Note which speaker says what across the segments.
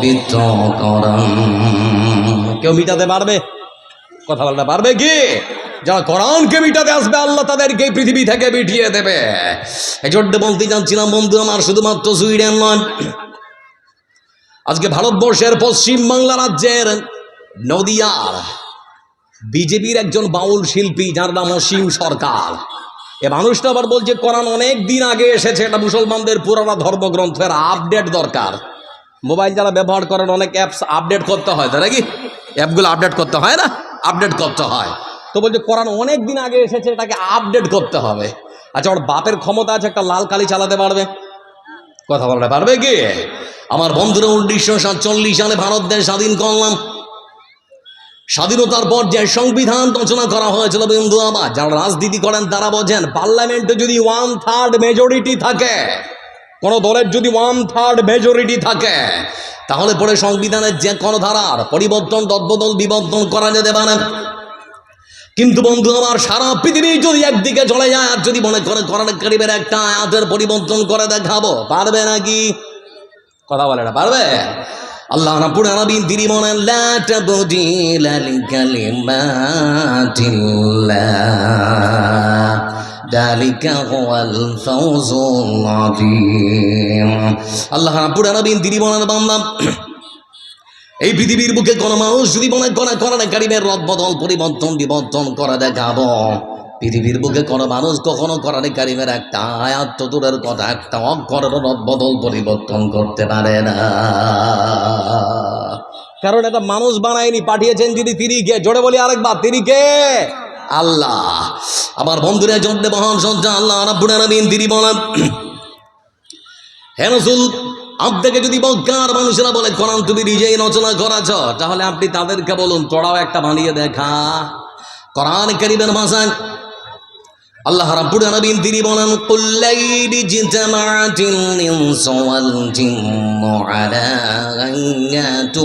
Speaker 1: পবিত্র কোরআন। কেউ মিটাতে পারবে? কথা বলতে পারবে কি? যারা কোরআনকে মিটাতে আসবে আল্লাহ তাদেরকে পৃথিবী থেকে মিটিয়ে দেবে। এই জন্য বলতে চাচ্ছিলাম বন্ধু আমার, শুধুমাত্র সুইডেন নয়, আজকে ভারতবর্ষের পশ্চিম বাংলা রাজ্যের নদিয়ার বিজেপির একজন বাউল শিল্পী যার নাম অসীম সরকার, এ মানুষটা আবার বলছে কোরআন অনেক দিন আগে এসেছে, এটা মুসলমানদের পুরানো ধর্মগ্রন্থের আপডেট দরকার। মোবাইল যারা ব্যবহার করেন অনেক অ্যাপস আপডেট করতে হয়, তাই নাকি? অ্যাপগুলো আপডেট করতে হয় না? আপডেট করতে হয়। তো বলছে কোরআন অনেক দিন আগে এসেছে, এটাকে আপডেট করতে হবে। আচ্ছা, ওর বাপের ক্ষমতা আছে একটা লাল কালি চালাতে পারবে? কথা বলতে পারবে কি? আমার বন্ধুরা 1947 সালে ভারত দেশ স্বাধীন করলাম। স্বাধীনতার পর যে সংবিধান রচনা করা হয়েছিল বন্ধু আমার, যারা রাজনীতি করেন তারা বোঝেন, পার্লামেন্টে যদি 1/3 মেজরিটি থাকে, কোন দলের যদি 1/3 মেজরিটি থাকে, তাহলে পরে সংবিধানের যে কোনো ধারার পরিবর্তন তদবদল বিবর্তন করা যেতে পারে। কিন্তু বন্ধু আমার, সারা পৃথিবী যদি একদিকে চলে যায় আর যদি মনে করে কোরআন কারীমের একটা আয়াতের পরিবর্তন করে দেখাবো, পারবে নাকি? কথা বলে না, পারবে? আল্লাহ রাব্বুল আলামিন তিনি বলেন, লা তাবদীলা লিকালিমাতিল্লাহ যালিকা হুয়াল ফাওজুল আযীম। আল্লাহ রাব্বুল আলামিন তিনি বলেন, বান্দা, এই পৃথিবীর বুকে কোন মানুষ যদি মনে করে কোরআন কারীমের রদবদল পরিবর্তন বিবর্তন করে দেখাবো, পৃথিবীর বুকে কোন মানুষ কখনো কোরআন কারীমের একটা আয়াত তো দূরের কথা, একটা অক্ষরের রদবদল পরিবর্তন করতে পারে না। কারণ এটা মানুষ বানায়নি, পাঠিয়েছেন যিনি তিনি কে? জোরে বলি আরেকবার, তিনি কে? আল্লাহ। আমার বন্ধুরা জন্য মহান সত্তা আল্লাহ রাব্বুল আলামিন তিনি বলেন, হে রাসূল, আপনাকে যদি বক্কার মানুষেরা বলে কোরআন তুমি নিজেই রচনা করেছ, তাহলে আপনি তাদেরকে বলুন তোরাও একটা বানিয়ে দেখা। কোরআন কারীমের ভাষায় আল্লাহ রাব্বুল আলামিন তিনি বলেন, কুল লাইন জিতামাতিল ইনসু ওয়াল জিন্নু আলা আন ইয়াতু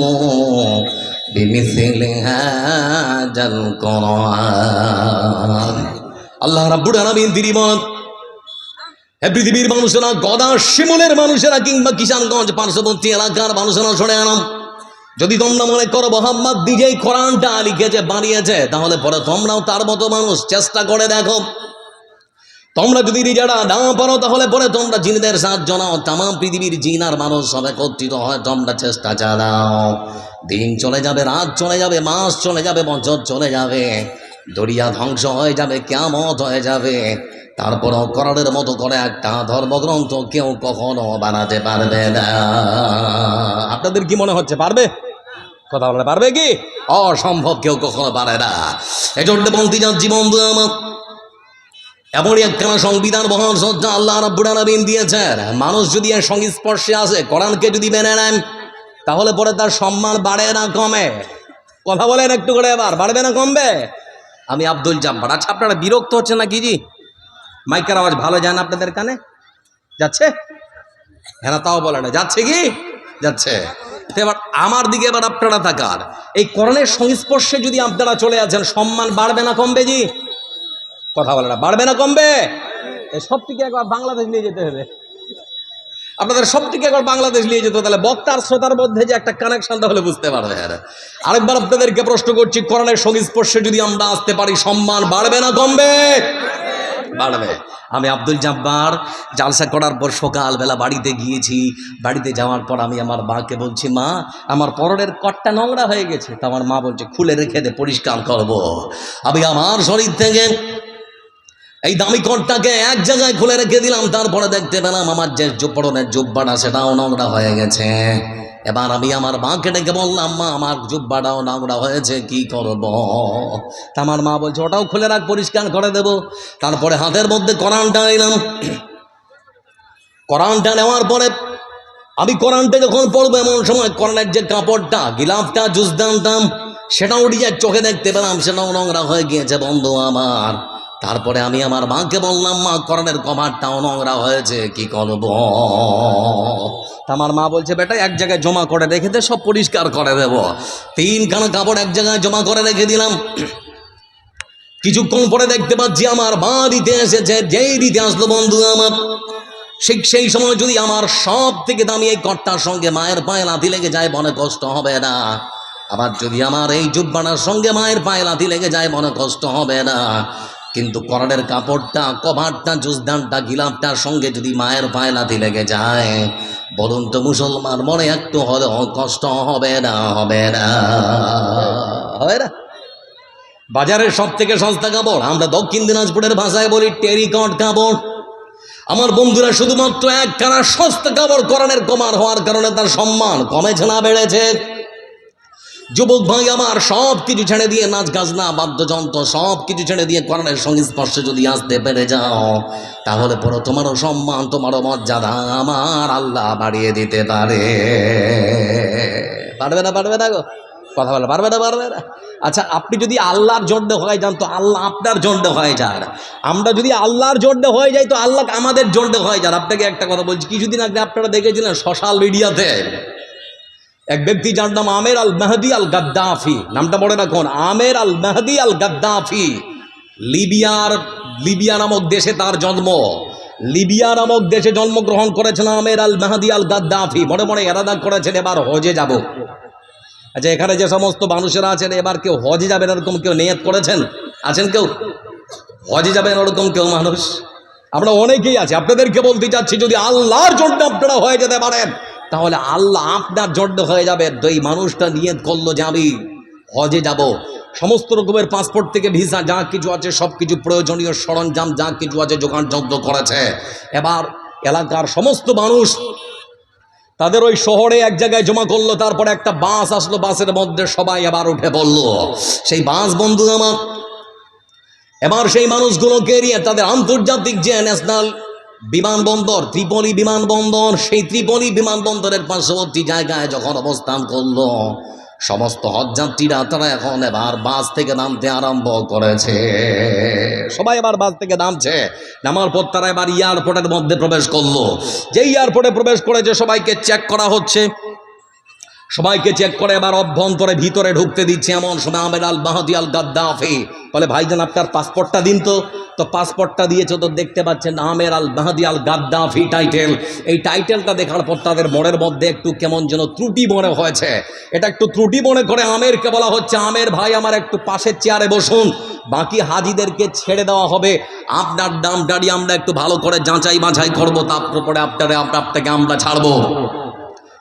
Speaker 1: বিমিসলি হাযাল কোরআন। আল্লাহ রাব্বুল আলামিন তিনি বলেন, হে পৃথিবীর মানুষেরা, গদা শিমুলের মানুষেরা কিংবা কিষানগঞ্জ পার্শ্ববর্তী এলাকার মানুষেরা শুনে আনাম, যদি তোমরা মনে করো মোহাম্মদ নিজেই কোরআনটা লিখেছে বানিয়েছে, তাহলে পরে তোমরাও তার মতো মানুষ চেষ্টা করে দেখো। তোমরা যদি নিজেরা না পারো, তাহলে পরে তোমরা জিনদের সাহায্য নাও। তাম পৃথিবীর জিন আর মানুষ সব একত্রিত হয়, তোমরা চেষ্টা চালাও। দিন চলে যাবে, রাত চলে যাবে, মাস চলে যাবে, বছর চলে যাবে, দরিয়া ধ্বংস হয়ে যাবে, কিয়ামত হয়ে যাবে, তারপরও কোরআনের মতো করে একটা ধর্মগ্রন্থ কেউ কখনো বানাতে পারবে না। আপনাদের কি মনে হচ্ছে পারবে? কথা বলতে পারবে কি? অসম্ভব, কেউ কখনো পারে না। এই জন্য বলতে যাচ্ছি বন্ধু আমার, এমনই একখানা সংবিধান মহান সত্তা আল্লাহ রাব্বুল আলামিন দিয়েছেন, মানুষ যদি এর সংস্পর্শে আসে, কোরআনকে যদি মেনে নেন, তাহলে পরে তার সম্মান বাড়ে না কমে? কথা বলেন একটু করে, এবার বাড়বে না কমবে? আমি আব্দুল জাব্বার। আচ্ছা, আপনারা বিরক্ত হচ্ছেন নাকি? জি, মাইকের আওয়াজ ভালো যায় না আপনাদের কানে? যাচ্ছে? হ্যাঁ, তাও বলে না যাচ্ছে কি? যাচ্ছে। এবার আমার দিকে এবার আপনারা তাকান, এই কোরআনের সংস্পর্শে যদি আপনারা চলে আছেন, সম্মান বাড়বে না কমবে? জি, কথা বলে না, বাড়বে না কমবে? এই সব থেকে একবার বাংলাদেশ নিয়ে যেতে হবে আপনাদের, সব থেকে একবার বাংলাদেশ নিয়ে যেতে, তাহলে বক্তার শ্রোতার মধ্যে যে একটা কানেকশন, তাহলে বুঝতে পারবে। আরেকবার আপনাদেরকে প্রশ্ন করছি, কোরআনের সংস্পর্শে যদি আমরা আসতে পারি, সম্মান বাড়বে না কমবে? বাড়বে। আমি আব্দুল জাব্বার জালসা করার পর সকালবেলা বাড়িতে গিয়েছি। বাড়িতে যাওয়ার পর আমি আমার মাকে বলছি, মা, আমার পরনের কটটা নোংরা হয়ে গেছে। তো আমার মা বলছে, খুলে রেখে দে, পরিষ্কার করবো। আমি আমার শরীর থেকে এই দামি কটটাকে এক জায়গায় খুলে রেখে দিলাম, তারপরে দেখতে পেলাম আমার যে পরনের জুব্বাটা সেটাও নোংরা হয়ে গেছে। এবার আমি আমার মাকে ডেকে বললাম, মা, আমার জুব্বাটাও নোংরা হয়েছে, কি করব? তা আমার মা বলছে, ওটাও খুলে রাখ, পরিষ্কার করে দেব। তারপরে হাতের মধ্যে কোরআনটা নিলাম। কোরআনটা নেওয়ার পরে আমি কোরআনটা যখন পড়বো, এমন সময় কোরআনের যে কাপড়টা, গিলাফটা, জুজদানতাম, সেটাও নিজের চোখে দেখতে পেলাম সেটাও নোংরা হয়ে গিয়েছে বন্ধু আমার। তারপরে আমি আমার মাকে বললাম, মা, কোরআনের কভারটাও নোংরা হয়েছে, কি করব? আমার মা বলছে, বেটা, এক জায়গায় জমা করে রেখে দে, সব পরিষ্কার করে দেব। 3খানা কাপড় এক জায়গায় জমা করে রেখে দিলাম। কিছুক্ষণ পরে দেখতে পাচ্ছি আমার মা দিতে এসেছে। যেই দিতে আসলো বন্ধু আমার, সেই সময় যদি আমার সব থেকে দামি এই কর্তার সঙ্গে মায়ের পায়ে লাথি লেগে যায় মনে কষ্ট হবে না? আবার যদি আমার এই জুব্বাটার সঙ্গে মায়ের পায়ে লাথি লেগে যায় মনে কষ্ট হবে না? কিন্তু কোরআনের কাপড়টা, কভারটা, জুজদানটা, গিলাফটার সঙ্গে যদি মায়ের পায়ে লাথি লেগে যায়, বলুন তো মুসলমান মনে একটু হলেও কষ্ট হবে না? হবে না? হবে না? বাজারের সব থেকে সস্তা কাপড় আমরা দক্ষিণ দিনাজপুরের ভাষায় বলি টেরিকট কাপড়। আমার বন্ধুরা শুধুমাত্র একখানা সস্তা কাপড় কোরআনের কমার হওয়ার কারণে তার সম্মান কমেছে না বেড়েছে? যুবক ভাই আমার, সব কিছু ছেড়ে দিয়ে নাচ গাজনা বাদ্যযন্ত্র সব কিছু ছেড়ে দিয়ে কোরআনের সংস্পর্শে যদি আসতে পেরে যাও, তাহলে পরে তোমারও সম্মান, তোমারও মর্যাদা আমার আল্লাহ বাড়িয়ে দিতে পারে। পারবে না? পারবে না গো? কথা বলে পারবে না? পারবে না? আচ্ছা, আপনি যদি আল্লাহর জন্যে হয়ে যান তো আল্লাহ আপনার জন্যে হয়ে যান। আমরা যদি আল্লাহর জন্যে হয়ে যাই তো আল্লাহ আমাদের জন্যে হয়ে যান। আপনাকে একটা কথা বলছি, কিছুদিন আগে আপনারা দেখেছিলেন সোশ্যাল মিডিয়াতে এক ব্যক্তি যার নাম আমের আল মেহদি আল গাদ্দাফি, নামটা মনে রাখুন, আমের আল মেহদি আল গাদ্দাফি। লিবিয়া নামক দেশে তার জন্ম। লিবিয়া নামক দেশে জন্মগ্রহণ করেছেন আমের আল মেহদি আল গাদ্দাফি। মনে মনে এরাদা করেছেন এবার হজে যাব। আচ্ছা, এখানে যে সমস্ত মানুষেরা আছেন এবার কেউ হজে যাবেন এরকম কেউ নিয়ত করেছেন? আছেন কেউ হজে যাবেন ওরকম কেউ মানুষ? আমরা অনেকেই আছি। আপনাদেরকে বলতে চাচ্ছি, যদি আল্লাহর জন্য আপনারা হয়ে যেতে পারেন তাহলে আল্লাহ আপনার জন্য হয়ে যাবে। এই মানুষটা নিয়ত করলো যে আমি হজে যাব, সমস্ত রকমের পাসপোর্ট থেকে ভিসা যা কিছু আছে সব কিছু প্রয়োজনীয় সরঞ্জাম যা কিছু আছে জোগাড় যন্ত্র করেছে। এবার এলাকার সমস্ত মানুষ তাদের ওই শহরে এক জায়গায় জমা করলো। তারপরে একটা বাস আসলো, বাসের মধ্যে সবাই এবার উঠে পড়লো। সেই বাস বন্ধু আমার এবার সেই মানুষগুলোকে নিয়ে তাদের আন্তর্জাতিক যে ন্যাশনাল বিমানবন্দর ত্রিপলি বিমানবন্দর, সেই ত্রিপলি বিমানবন্দরের পার্শ্ববর্তী জায়গায় যখন অবস্থান করলো, সমস্ত হজযাত্রীরা তারা এখন এবার বাস থেকে নামতে আরম্ভ করেছে। সবাই এবার বাস থেকে নামছে। নামার পর তারা এবার এয়ারপোর্টের মধ্যে প্রবেশ করলো। যেই এয়ারপোর্টে প্রবেশ করেছে সবাইকে চেক করা হচ্ছে। সবাইকে চেক করে এবার অভ্যন্তরে ভিতরে ঢুকতে দিচ্ছে। এমন সময় আমের আল মেহদি আল গাদ্দাফি বলে, ভাইজান আপনার পাসপোর্টটা দিন তো। তো পাসপোর্টটা দিয়েছে, তো দেখতে পাচ্ছেন আমের আল মেহদি আল গাদ্দাফি টাইটেল। এই টাইটেলটা দেখার পর তাদের মনের মধ্যে একটু কেমন যেন ত্রুটি মনে হয়েছে। এটা একটু ত্রুটি মনে করে আমেরকে বলা হচ্ছে, আমের ভাই আমার একটু পাশের চেয়ারে বসুন, বাকি হাজিদেরকে ছেড়ে দেওয়া হবে। আপনার দাম দাঁড়িয়ে আমরা একটু ভালো করে যাচাই বাছাই করবো, তারপরে আপনাকে আমরা ছাড়বো।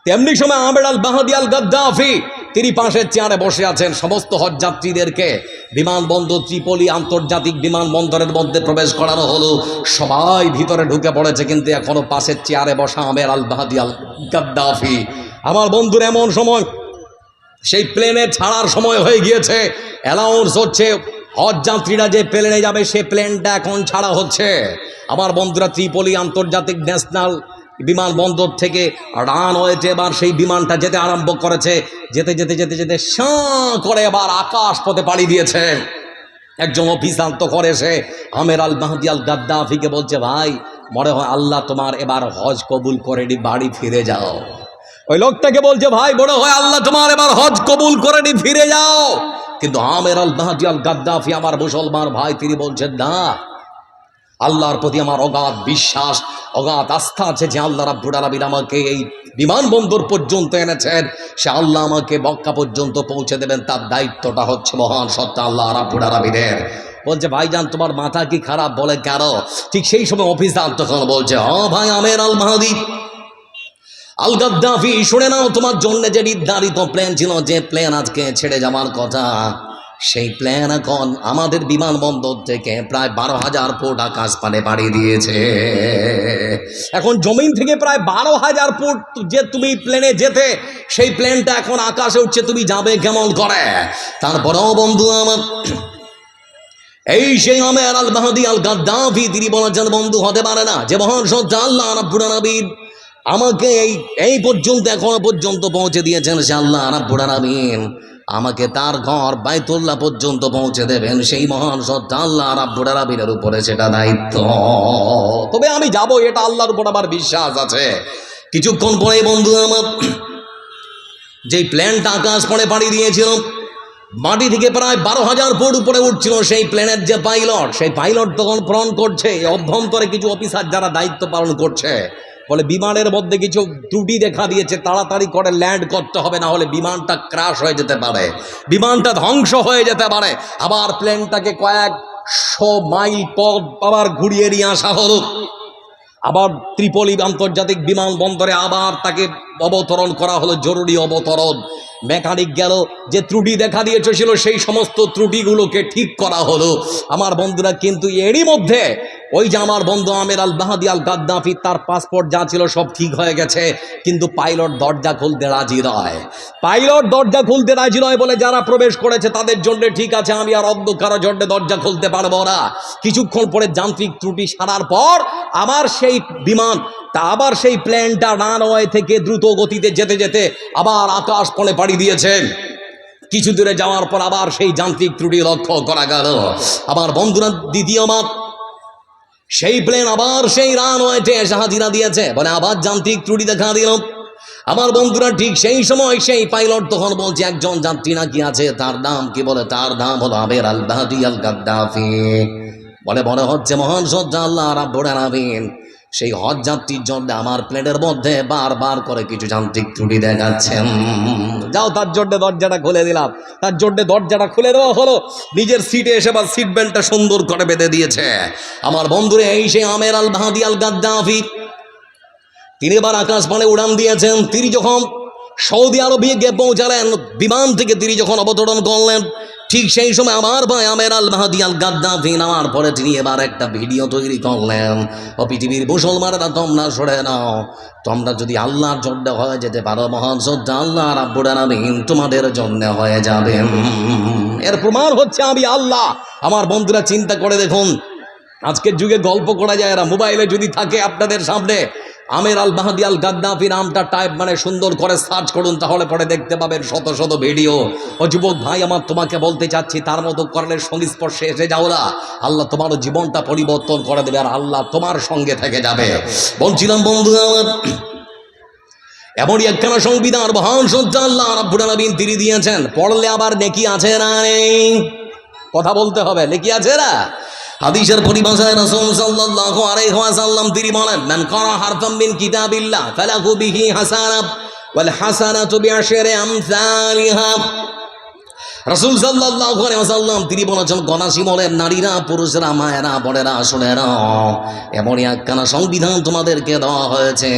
Speaker 1: তেমনি সময় আমের আল মেহদি আল গাদ্দাফি তিনি পাশের চেয়ারে বসে আছেন। সমস্ত হজযাত্রীদেরকে বিমানবন্দর ত্রিপলি আন্তর্জাতিক বিমানবন্দরের মধ্যে প্রবেশ করানো হলো। সবাই ভিতরে ঢুকে পড়েছে, কিন্তু এখনো পাশের চেয়ারে বসা আমের আল মেহদি আল গাদ্দাফি। আমার বন্ধুর এমন সময় সেই প্লেনে ছাড়ার সময় হয়ে গিয়েছে, অ্যালাউন্স হচ্ছে হজযাত্রীরা যে প্লেনে যাবে সে প্লেনটা এখন ছাড়া হচ্ছে। আমার বন্ধুরা ত্রিপলি আন্তর্জাতিক ন্যাশনাল বিমানবন্দর থেকে রানওয়েতে এবার সেই বিমানটা যেতে আরম্ভ করেছে। যেতে যেতে যেতে যেতে শাঁ করে এবার আকাশ পথে পাড়ি দিয়েছে। একজন অফিসার তো করে সে আমের আল মেহদি আল গাদ্দাফিকে বলছে, ভাই মনে হয় আল্লাহ তোমার এবার হজ কবুল করে বাড়ি ফিরে যাও। ওই লোকটাকে বলছে, ভাই মনে হয় আল্লাহ তোমার এবার হজ কবুল করে ফিরে যাও। কিন্তু আমের আল মেহদি আল গাদ্দাফি আমার মুসলমান ভাই তিনি বলছেন, না, আল্লাহর প্রতি আমার অগাধ বিশ্বাস, অগাধ আস্থা আছে যে আল্লাহ রাব্বুল আলামিন আমাকে এই বিমানবন্দর পর্যন্ত এনেছেন, সে আল্লাহ আমাকে মক্কা পর্যন্ত পৌঁছে দেবেন, তার দায়িত্বটা হচ্ছে মহান সত্তা আল্লাহ রাব্বুল আলামিনের। বলছে, ভাইজান তোমার মাথা কি খারাপ? বলে, কেন? ঠিক সেই সময় অফিসার তখন বলছে, ভাই আমের আল মেহদি আল গাদ্দাফি, শুনে নাও, তোমার জন্য যে নির্ধারিত প্লেন ছিল, যে প্লেন আজকে ছেড়ে যাওয়ার কথা, সেই প্লেন এখন আমাদের বিমানবন্দর থেকে প্রায় 12,000 ফুট আকাশ পানে পাড়ি দিয়েছে। এখন জমিন থেকে প্রায় 12,000 ফুট যে তুমি প্লেনে যেতে, সেই প্লেনটা এখন আকাশে উঠছে, তুমি যাবে কেমন করে? তারপরেও বন্ধু আমার এই সেই আমের আল মেহদি আল গাদ্দাফি তিনি বলেছেন, বন্ধু হতে পারে না যে মহান সত্তা আল্লাহ রাব্বুল আলামিন আমাকে এই পর্যন্ত এখনো পর্যন্ত পৌঁছে দিয়েছেন, সে আল্লাহ রাব্বুল আলামিন আমাকে তার ঘর বাইতুল্লাহ পর্যন্ত পৌঁছে দেবেন, সেই মহান সত্তা আল্লাহ রাব্বুল আলামিনের উপরে সেটা দায়িত্ব। তবে আমি যাব, এটা আল্লাহর উপর আমার বিশ্বাস আছে। কিছুক্ষণ পরে বন্ধু আমার যেই প্লেনটা আকাশ পড়ে পাড়ি দিয়েছিল, মাটি থেকে প্রায় 12,000 ফুট উপরে উঠছিল সেই প্লেনের যে পাইলট, সেই পাইলট তখন ফোন করছে অভ্যন্তরে কিছু অফিসার যারা দায়িত্ব পালন করছে, বলে বিমানের মধ্যে কিছু ত্রুটি দেখা দিয়েছে, তাড়াতাড়ি করে ল্যান্ড করতে হবে, না হলে বিমানটা ক্র্যাশ হয়ে যেতে পারে, বিমানটা ধ্বংস হয়ে যেতে পারে। আবার প্লেনটাকে কয়েকশো মাইল পথ আবার ঘুরিয়ে নিয়ে আসা হলো। আবার ত্রিপলি আন্তর্জাতিক বিমানবন্দরে আবার তাকে অবতরণ করা হলো, জরুরি অবতরণ। মেকানিক গেল, যে ত্রুটি দেখা দিয়েছিল সেই সমস্ত ত্রুটিগুলোকে ঠিক করা হলো। আমার বন্ধুরা, কিন্তু এরই মধ্যে ওই যে আমার বন্ধু আমের আল বাহাদি আল গাদ্দাফি, তার পাসপোর্ট যা ছিল সব ঠিক হয়ে গেছে, কিন্তু পাইলট দরজা খুলতে রাজি নয়। পাইলট দরজা খুলতে রাজি নয় বলে যারা প্রবেশ করেছে তাদের জন্য ঠিক আছে, আমি আর অন্য কারোর জন্য দরজা খুলতে পারবো না। কিছুক্ষণ পরে যান্ত্রিক ত্রুটি সারার পর আবার সেই বিমান আবার সেই প্লেনটা রানওয়ে থেকে দ্রুত গতিতে যেতে যেতে আবার আকাশ পণে পাড়ি দিয়েছেন। কিছু দূরে যাওয়ার পর আবার সেই যান্ত্রিক ত্রুটি লক্ষ্য করা গেল। আমার বন্ধুরা, দ্বিতীয় মাস সেই প্লেন আবার সেই রানওয়েতে এসে হাজিরা দিয়েছে, বলে আবার যান্ত্রিক ত্রুটি দেখা দিল। আমার বন্ধুরা, ঠিক সেই সময় সেই পাইলট তখন বলছে একজন যাত্রী নাকি আছে, তার নাম কি? বলে তার নাম হলো আমের আল বাহাদি আল গাদ্দাফি। বলে মনে হচ্ছে মহান সত্তা আল্লাহ রাব্বুল আলামিন সেই হজ যাত্রীর জন্য আমার প্লেনের মধ্যে বারবার করে কিছু যান্ত্রিক ত্রুটি দেখাচ্ছেন। যাও, তার জন্য দরজাটা খুলে দিলাম। তার জন্য দরজাটা খুলে দেওয়া হলো। নিজের সিটে এসে বা সিট বেল্টটা সুন্দর করে বেঁধে দিয়েছে। আমার বন্ধুরে, এই সেই আমের আল বাহাদি আল গাদ্দাফি, তিনি এবার আকাশ পানে উড়ান দিয়েছেন। তিনি যখন সৌদি আরবে গিয়ে পৌঁছালেন, বিমান থেকে তিনি যখন অবতরণ করলেন, ঠিক সেই সময় আমার ভাই আমের আল বাহাদি আল গাদ্দাফি নামার পরে তিনি এবার একটা ভিডিও তৈরি করলেন। ও পৃথিবীর মুসলমানেরা, তোমরা সরে নাও, তোমরা যদি আল্লাহর জন্য হয়ে যেতে পারো, মহান সত্তা আল্লাহ রাব্বুল আলামিন তোমাদের জন্য হয়ে যাবেন। এর প্রমাণ হচ্ছে আমি আল্লাহ। আমার বন্ধুরা, চিন্তা করে দেখুন, আজকের যুগে গল্প করা যায় না। মোবাইলে যদি থাকে আপনাদের সামনে আমের আল বাহাদি আল গাদ্দাফি নামটা টাইপ সুন্দর করে সার্চ করুন, তাহলে পরে দেখতে পাবেন শত শত ভিডিও। ও যুবক ভাই আমার, তোমাকে বলতে চাচ্ছি, তার মতো কর্ণের সংস্পর্শে এসে যাও না, আল্লাহ তোমার জীবনটা পরিবর্তন করে দেবে, আর আল্লাহ তোমার সঙ্গে থেকে যাবে। বলছিলাম বন্ধু আমার, এমনই একখানা সংবিধান মহান সত্তা আল্লাহ রাব্বুল আলামিন তিনি দিয়েছেন। পড়লে আবার নেকি আছে না? কথা বলতে হবে, নেকি আছে না? হাদিসের পরিভাষায় রাসূল সাল্লাল্লাহু আলাইহি ওয়াসাল্লাম তিনি বলেন, মান ক্বারা হারফাম মিন কিতাবিল্লাহ ফালাহু বিহি হাসানাহ ওয়াল হাসানাতু বিআশরি আমসালিহা। রাসূল সাল্লাল্লাহু আলাইহি ওয়াসাল্লাম তিনি বলেছেন, গণাসী বলেন নারীরা, পুরুষরা, মায়েরা, বোনেরা, শোনেরা, এমনই একখানা সংবিধান তোমাদেরকে দেওয়া হয়েছে।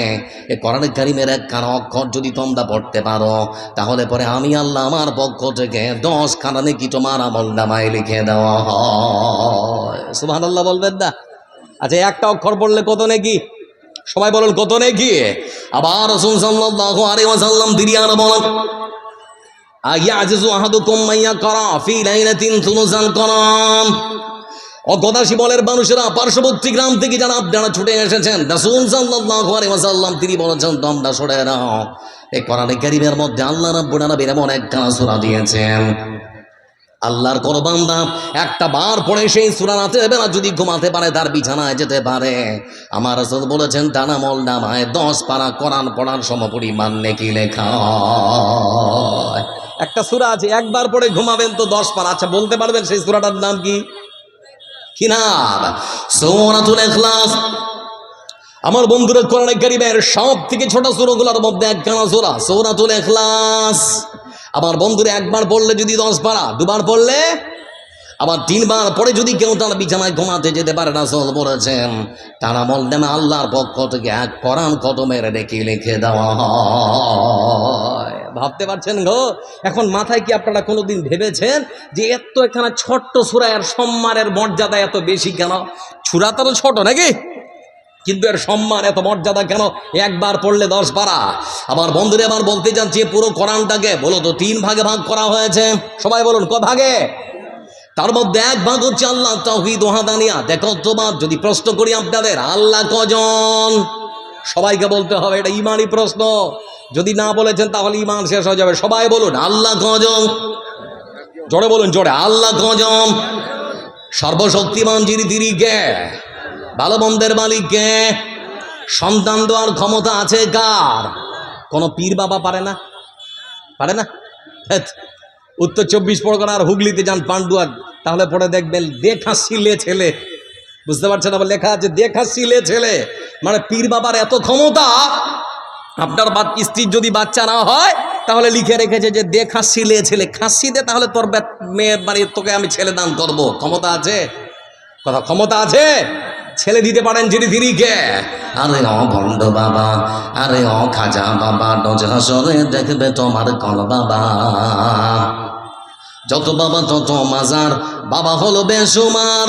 Speaker 1: এ কোরআন কারীমের একখানা অক্ষর যদি তোমরা পড়তে পারো, তাহলে পরে আমি আল্লাহ আমার পক্ষ থেকে 10 খানা নেকি তোমার আমলনামায় লিখে দেওয়া হয়। সুবহানাল্লাহ বলবেন না? আচ্ছা, একটা অক্ষর পড়লে কত নেকি? সবাই বলেন কত নেকি? আবার রাসূল সাল্লাল্লাহু আলাইহি ওয়াসাল্লাম তিনি আর বলেন, আয়াজিজু আহাদুকুম মাইয়া করা ফি লাইলাতিন সুলুসাল করাম। অগদাসী বলের মানুষেরা, পার্শ্ববর্তী গ্রাম থেকে যারা আপনারা ছুটে এসেছেন, রাসূল সাল্লাল্লাহু আলাইহি ওয়াসাল্লাম তিনি বলেছেন, তোমরা সরে নাও। এই কোরআন কারীমের মধ্যে আল্লাহ রাব্বুল আলামিন এমন একখানা সূরা দিয়েছেন, আল্লাহর কোন বান্দা একটা বার পড়ে সেই সূরা রাতের বেলা যদি ঘুমাতে পারে, তার বিছানায় যেতে পারে, আমার রাসূল বলেছেন তার আমলনামায় 10 পারা কোরআন পড়ার সমপরিমাণ নেকি লেখা হয়। একটা সূরা আছে, একবার পড়ে ঘুমাবেন তো 10 পারা। আচ্ছা, বলতে পারবেন সেই সূরাটার নাম কি? কি নাম? সূরাতুল ইখলাস। আমার বন্ধুরা, কোরআন কারীমের সব থেকে ছোট সূরাগুলোর মধ্যে একখানা সূরা সূরাতুল ইখলাস। আমার বন্ধুরা, একবার পড়লে যদি 10 পারা, দুবার পড়লে আবার 3 বার পরে যদি কেউ তার বিছানায় ঘুমাতে যেতে পারে, রাসূল বলেছেন তার আমলনামা আল্লাহর পক্ষ থেকে এক কোরআন খতমের নেকি লিখে দেওয়া হয়। ভাবতে পারছেন গো? এখন মাথায় কি আপনারা কোনোদিন ভেবেছেন যে এত একখানা ছোট্ট সূরা এর সম্মানের মর্যাদা এত বেশি কেন? সূরা তো ছোট নাকি, কিন্তু এর সম্মান এত মর্যাদা কেন? একবার পড়লে 10 পারা। আমার বন্ধুরা, এবার বলতে চাচ্ছি, পুরো কোরআনটাকে বলো তো 3 ভাগে ভাগ করা হয়েছে। সবাই বলুন ক ভাগে? তার মধ্যে এক ভাগ হচ্ছে আল্লাহ তাওহীদ ওয়াহদানিয়া। দেখো তোমার যদি প্রশ্ন করি আপনাদের, আল্লাহ কজন? সবাইকে বলতে হবে, এটা ইমানি প্রশ্ন। যদি না বলেছেন তাহলে ইমান শেষ হয়ে যাবে। সবাই বলুন আল্লাহ কজন? জোরে বলুন, জোরে, আল্লাহ কজন? সর্বশক্তিমান যিনি, তিনি কে? ভালো মন্দের মালিক কে? সন্তান দেওয়ার ক্ষমতা আছে কার? কোন পীর বাবা পারে না? পারে না? উত্তর 24 পরগনা আর হুগলিতে যান পান্ডুয়ার, তাহলে পরে দেখবেন দেখা সিলে ছেলে, বুঝতে পারছেন? আবার লেখা আছে দেখা সিলে ছেলে, মানে পীর বাবার এত ক্ষমতা। আপনার স্ত্রীর যদি বাচ্চা না হয় তাহলে লিখে রেখেছে যে দেখা সিলে ছেলে, খাসি দে, তাহলে তোর মেয়ের বাড়ি তোকে আমি ছেলে দান করব। ক্ষমতা আছে, কথা ক্ষমতা আছে, ছেলে দিতে পারেন যিনি তিনিকে। আরে ও ভণ্ড বাবা, আরে ও খাজা বাবা, ডজ হাসরে দেখবে তোমার কল বাবা। যত বাবা তত মাজার, বাবা হলো বেসুমার,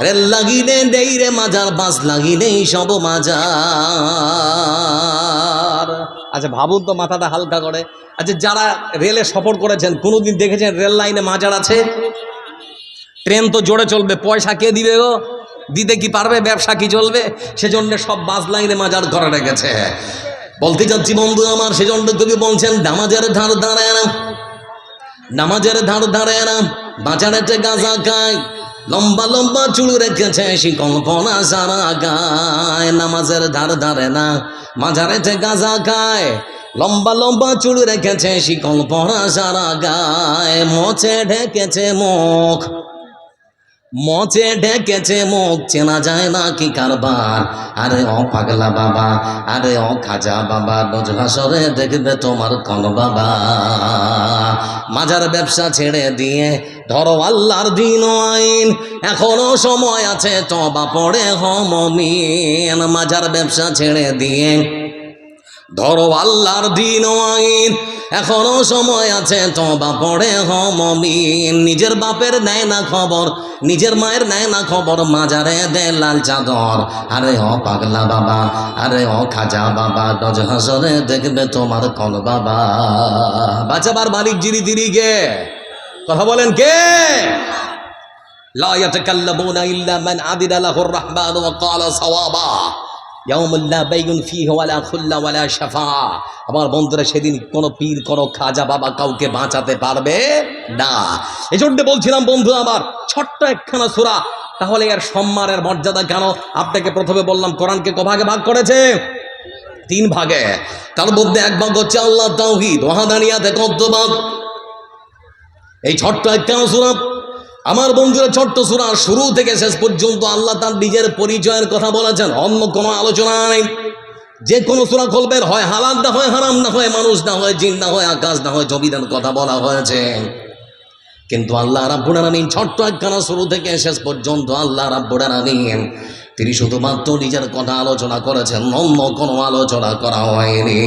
Speaker 1: রেল লাগিনে দেই রে মাজার, বাস লাগিনে সব মাজার। আচ্ছা ভাবুন তো, মাথাটা হালকা করে। আচ্ছা যারা রেলে সফর করেছেন, কোনোদিন দেখেছেন রেল লাইনে মাজার আছে? ট্রেন তো জোরে চলবে, পয়সা কে দিবে গো? দিতে কি পারবে? ব্যবসা কি চলবে? সেজন্য সব বাস লাইনে মাজার করে রেখেছে। বলতে যাচ্ছি বন্ধু আমার, সেজন্য কবি বলছেন নামাজের ধার দাঁড়ায় না, নামাজের ধার দাঁড়ায় না, বাজারেতে গাঁজা খায়, লম্বা লম্বা চুল রেখেছে শিকল পরা সারা গায়। নামাজের ধার ধারে না, মাজারেতে গাঁজা খায়, লম্বা লম্বা চুল রেখেছে শিকল পরা সারা গায়। মোচে ঢেকেছে মুখ, মচে ঢেকেছে মুখ, চেনা যায় না কি কারবার। আরে ও পাগলা বাবা, আরে ও খাজা বাবা, রোজ হাসরে দেখবে তোমার কোন বাবা। মাজার ব্যবসা ছেড়ে দিয়ে ধরো আল্লাহর দিন ও আইন, এখনো সময় আছে তওবা পড়ে হও মুমিন। মাজার ব্যবসা ছেড়ে দিয়ে ধরো আল্লাহর দিন ও আইন, এখনো সময় আছে তওবা পড়ে হও মুমিন। নিজের বাপের নেয় না খবর, নিজের মায়ের নেয় না খবর, মাজারে দে লাল চাদর। আরে ও পাগলা বাবা, আরে ও খাজা বাবা, রোজ হাসরে দেখবে তোমার কোন বাবা। বাঁচাবার মালিক যিনি তিনিকে, কথা বলেন কে? লা ইয়াতাকাল্লামুনা ইল্লা মান আদিনা লাহুর রাহমানু ওয়া ক্বালা সাওয়াবা, ইয়াউমুল্লা বাইগুন ফিহি ওয়ালা খুল্লা ওয়ালা শাফা। আমার বন্ধুরা, সেদিন কোনো পীর কোনো খাজা বাবা কাউকে বাঁচাতে পারবে না। এই জন্য বলছিলাম বন্ধু আমার, ছোট্ট একখানা সূরা, তাহলে এর সম্মানের মর্যাদা কেন? আপনাকে প্রথমে বললাম কোরআনকে কভাগে ভাগ করেছে? 3 ভাগে। তার মধ্যে এক ভাগ হচ্ছে আল্লাহ তাওহীদ, ওয়াহদানিয়াত, একত্ববাদ। এই ছোট্ট একখানা সূরা আমার বন্ধুরা, ছোট্ট সূরা, শুরু থেকে শেষ পর্যন্ত আল্লাহ তার নিজের পরিচয়ের কথা বলেছেন, অন্য কোনো আলোচনা নেই। যে কোনো সূরা খুলবেন, হয় হালাল না হয় হারাম, না হয় মানুষ, না হয় জিন, না হয় আকাশ, না হয় জমিনের কথা বলা হয়েছে। কিন্তু আল্লাহ রাব্বুল আলামিন ছোট্ট একখানা শুরু থেকে শেষ পর্যন্ত আল্লাহ রাব্বুল আলামিন তিনি শুধুমাত্র নিজের কথা আলোচনা করেছেন, অন্য কোনো আলোচনা করা হয়নি।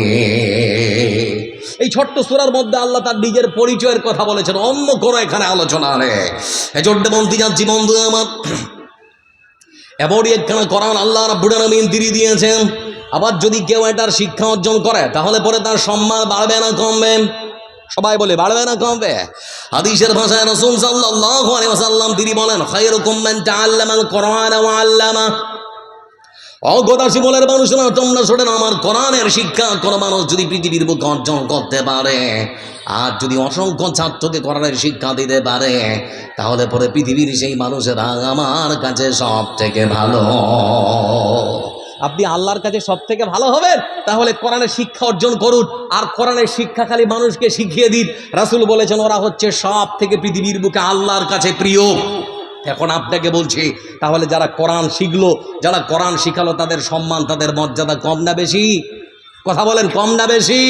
Speaker 1: এই ছোট্ট সূরার মধ্যে আল্লাহ তার নিজের পরিচয়ের কথা বলেছেন, অন্য কোনো এখানে আলোচনা নেই। এজন্য বলতে যাচ্ছি বন্ধু আমার, এমনই একখানা কোরআন আল্লাহ রাব্বুল আলামিন তিনি দিয়েছেন। আবার যদি কেউ এটার শিক্ষা অর্জন করে, তাহলে পরে তার সম্মান বাড়বে না কমবে? সবাই বলে বাড়বে না কমবে? হাদিসের ভাষায় রাসূল সাল্লাল্লাহু আলাইহি ওয়াসাল্লাম তিনি বলেন, খায়রুকুম মান তাআল্লামাল কোরআন ওয়া আল্লামা। অগদাসী বলের মানুষরা, তোমরা শোনেন, আমার কোরআনের শিক্ষা কোনো মানুষ যদি পৃথিবীর বুকে অর্জন করতে পারে, আর যদি অসংখ্য ছাত্রকে কোরআনের শিক্ষা দিতে পারে, তাহলে পরে পৃথিবীর সেই মানুষেরা আমার কাছে সব থেকে ভালো। আপনি আল্লাহর কাছে সব থেকে ভালো হবেন, তাহলে কোরআনের শিক্ষা অর্জন করুন, আর কোরআনের শিক্ষা খালি মানুষকে শিখিয়ে দিন। রাসূল বলেছেন, ওরা হচ্ছে সব থেকে পৃথিবীর বুকে আল্লাহর কাছে প্রিয়। এখন আপনাকে বলছি, তাহলে যারা কোরআন শিখলো, যারা কোরআন শিখালো, তাদের সম্মান, তাদের মর্যাদা কম না বেশি? কথা বলেন, কম না বেশি?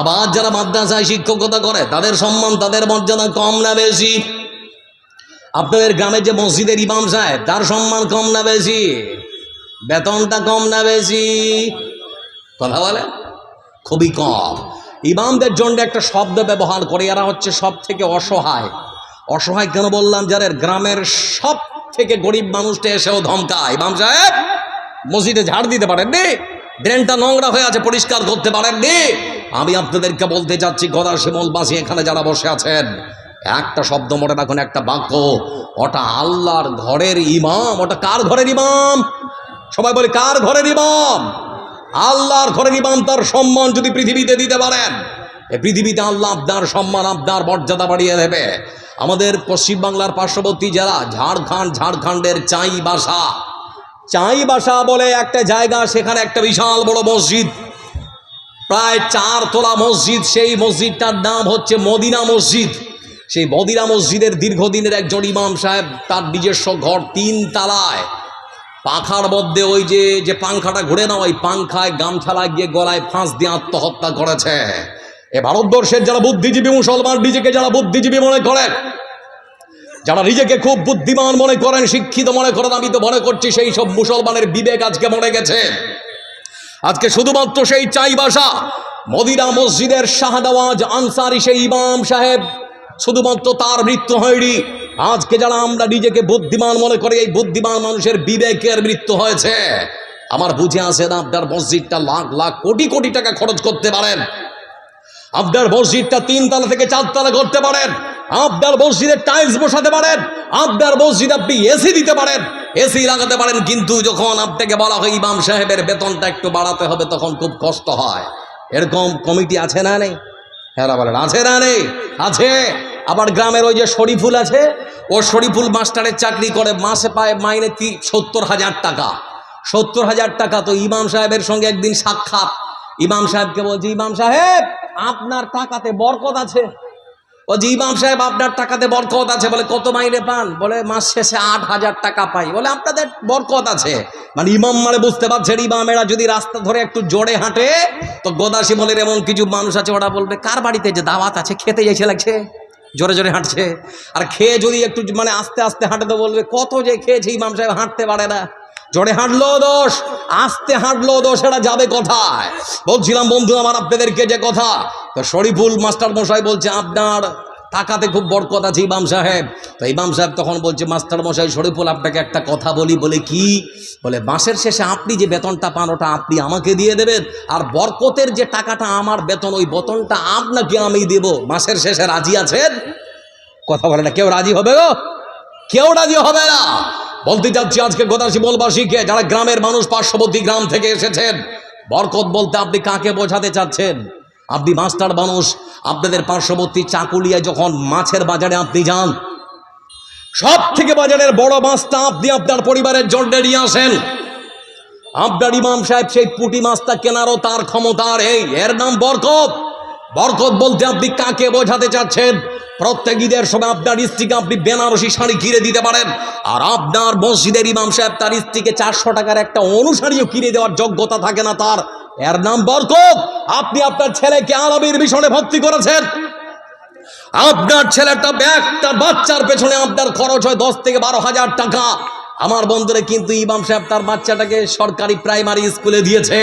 Speaker 1: আবার যারা মাদ্রাসায় শিক্ষকতা করে, তাদের সম্মান, তাদের মর্যাদা কম না বেশি? আপনাদের গ্রামে যে মসজিদের ইমাম সাহেব, তার সম্মান কম না বেশি? বেতনটা কম না বেশি? কথা বলে খুবই কম। ইমামদের জন্য একটা শব্দ ব্যবহার করে, এরা হচ্ছে সব থেকে অসহায়। অসহায় কেন বললাম? যারা গ্রামের সব থেকে গরিব মানুষটা এসেও ধমকায়, ইমাম সাহেব মসজিদে ঝাড় দিতে পারেননি, ড্রেনটা নোংরা হয়ে আছে, পরিষ্কার করতে পারেননি। আমি আপনাদেরকে বলতে চাচ্ছি, গদা শিমলবাসী এখানে যারা বসে আছেন, একটা শব্দ মনে রাখুন, একটা বাক্য, ওটা আল্লাহর ঘরের ইমাম। ওটা কার ঘরের ইমাম? সবাই বলে কার ঘরের ইমাম? আল্লাহর ঘরের ইমাম। তার সম্মান যদি পৃথিবীতে দিতে পারেন, এই পৃথিবীতে আল্লাহ আপনার সম্মান, আপনার মর্যাদা বাড়িয়ে দেবে। আমাদের পশ্চিমবাংলার পার্শ্ববর্তী জেলা ঝাড়খণ্ডের চাইবাসা বলে একটা জায়গা, সেখানে একটা বিশাল বড় মসজিদ, প্রায় 4 তলা মসজিদ। সেই মসজিদটার নাম হচ্ছে মদিনা মসজিদ। সেই মদিনা মসজিদের দীর্ঘদিনের একজন ইমাম সাহেব, তার নিজস্ব ঘর 3 তলায়, পাখার মধ্যে ওই যে পাংখাটা ঘুরে না, ওই পাংখায় গামছা লাগিয়ে গলায় ফাঁস দিয়ে আত্মহত্যা করেছে। এ ভারতবর্ষের যারা বুদ্ধিজীবী মুসলমান, নিজেকে যারা বুদ্ধিজীবী মনে করেন, যারা নিজেকে খুব বুদ্ধিমান মনে করেন, শিক্ষিত মনে করেন, আমি তো মনে করছি সেই সব মুসলমানের বিবেক আজকে মরে গেছে। আজকে শুধুমাত্র সেই চাইবাসা মদিনা মসজিদের শাহনওয়াজ আনসারী সেই ইমাম সাহেব, শুধুমাত্র তার মৃত্যু হয়নি। আজকে যারা আমরা নিজেকে বুদ্ধিমান মনে করি, এই বুদ্ধিমান মানুষের বিবেকের মৃত্যু হয়েছে। আমার বুঝে আসে না, আপনার মসজিদটা লাখ লাখ কোটি কোটি টাকা খরচ করতে পারেন, আপনার মসজিদটা 3 তলা থেকে 4 তলা করতে পারেন, আপনার মসজিদে টাইলস বসাতে পারেন, আপনার মসজিদে আপনি এসি দিতে পারেন, এসি লাগাতে পারেন, কিন্তু যখন আপনাকে বলা হয় ইমাম সাহেবের বেতনটা একটু বাড়াতে হবে, তখন খুব কষ্ট হয়। এরকম কমিটি আছে না নেই? হ্যাঁ বলেন, আছে না নেই? আছে। আবার গ্রামের ওই যে শরীফুল আছে, ও শরীফুল মাস্টারের চাকরি করে, মাসে পায় মাইনে 70,000 টাকা। 70,000 টাকা। তো ইমাম সাহেবের সঙ্গে একদিন সাক্ষাৎ, ইমাম সাহেবকে বলছে, ইমাম সাহেব আপনার টাকাতে বরকত আছে। ও যে ইমাম সাহেব আপনার টাকাতে বরকত আছে। বলে কত মাইনে পান? বলে মাস শেষে 8,000 টাকা পাই। বলে আপনাদের বরকত আছে। মানে ইমাম মানে বুঝতে পারছেন, ইমামেরা যদি রাস্তা ধরে একটু জোরে হাঁটে, তো গোদাসি বলের এমন কিছু মানুষ আছে, ওরা বলবে কার বাড়িতে যে দাওয়াত আছে, খেতে যাইছে লাগছে, জোরে জোরে হাঁটছে। আর খেয়ে যদি একটু মানে আস্তে আস্তে হাঁটে, তো বলবে কত যে খেয়েছে, ইমাম সাহেব হাঁটতে পারে না। জোরে হাঁটলো দোষ, আস্তে হাঁটলো দোষ, এটা যাবে কোথায়? বলছিলাম বন্ধু আমার আপনাদেরকে যে কথা, তো শরীফুল মাস্টার মশাই বলছে আপনার টাকাতে খুব বরকত আছে ইমাম সাহেব। তো ইমাম সাহেব তখন বলছে, মাস্টার মশাই শরীফুল আপনাকে একটা কথা বলি। বলে কি? বলে মাসের শেষে আপনি যে বেতনটা পান, ওটা আপনি আমাকে দিয়ে দেবেন, আর বরকতের যে টাকাটা আমার বেতন, ওই বেতনটা আপনাকে আমি দেব। মাসের শেষে রাজি আছেন? কথা বলে না, কেউ রাজি হবে গো? কেউ রাজি হবে না। বলতে চাচ্ছি আজকে গোদাসী বলবাসীকে, যারা গ্রামের মানুষ, পার্শ্ববর্তী গ্রাম থেকে এসেছেন, বরকত বলতে আপনি কাকে বোঝাতে চাচ্ছেন? আপনি মাস্টার মানুষ, আপনাদের পার্শ্ববর্তী চাকুলিয়ায় যখন মাছের বাজারে আপনি যান, সব থেকে বাজারের বড় মাছটা আপনি আপনার পরিবারের জন্য নিয়ে আসেন। আপনার ইমাম সাহেব সেই পুঁটি মাছটা কেনারও তার ক্ষমতার, এর নাম বরকত। বরকত বলতে আপনি কাকে বোঝাতে চাচ্ছেন? প্রত্যেক ঈদের সময় আপনার স্ত্রীকে আপনি বেনারসি শাড়ি কিনে দিতে পারেন, আর আপনার মসজিদের ইমাম সাহেব তার স্ত্রীকে 400 টাকার একটা অনুসারীও কিনে দেওয়ার যোগ্যতা থাকে না তার, এর নাম বরকত। আপনি আপনার ছেলেকে আরবির মিশনে ভর্তি করেছেন, আপনার ছেলেটা একটা বাচ্চার পেছনে আপনার খরচ হয় 10 থেকে 12,000 টাকা। আমার বন্ধুরা, কিন্তু ইমাম সাহেব তার বাচ্চাটাকে সরকারি প্রাইমারি স্কুলে দিয়েছে,